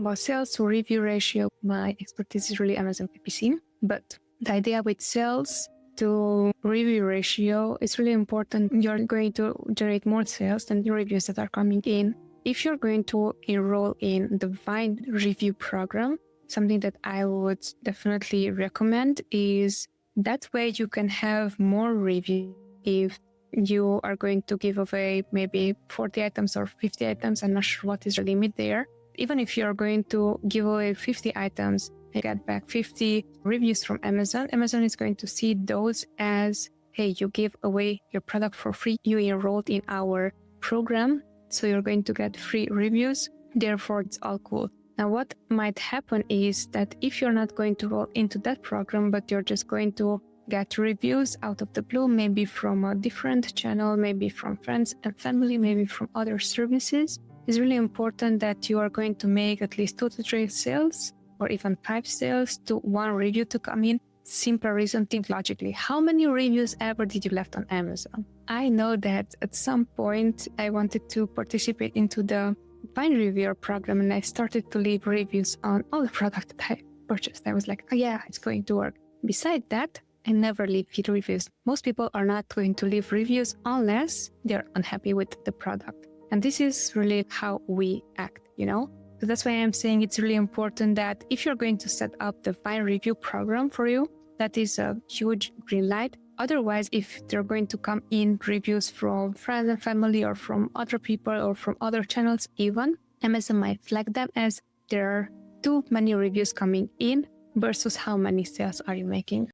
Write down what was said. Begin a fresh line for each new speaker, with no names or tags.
About sales to review ratio, my expertise is really Amazon PPC, but the idea with sales to review ratio is really important. You're going to generate more sales than the reviews that are coming in. If you're going to enroll in the Vine review program, something that I would definitely recommend is that way you can have more reviews. If you are going to give away maybe 40 items or 50 items, I'm not sure what is the limit there. Even if you're going to give away 50 items and get back 50 reviews from Amazon, Amazon is going to see those as, hey, you give away your product for free. You enrolled in our program, so you're going to get free reviews. Therefore, it's all cool. Now, what might happen is that if you're not going to roll into that program, but you're just going to get reviews out of the blue, maybe from a different channel, maybe from friends and family, maybe from other services, it's really important that you are going to make at least 2 to 3 sales or even 5 sales to 1 review to come in. Simple reason, think logically. How many reviews ever did you left on Amazon? I know that at some point I wanted to participate into the Vine Reviewer program and I started to leave reviews on all the products that I purchased. I was like, oh yeah, it's going to work. Besides that, I never leave reviews. Most people are not going to leave reviews unless they're unhappy with the product. And this is really how we act, So that's why I'm saying it's really important that if you're going to set up the Vine review program for you, that is a huge green light. Otherwise, if they're going to come in reviews from friends and family or from other people or from other channels even, Amazon might flag them as there are too many reviews coming in versus how many sales are you making.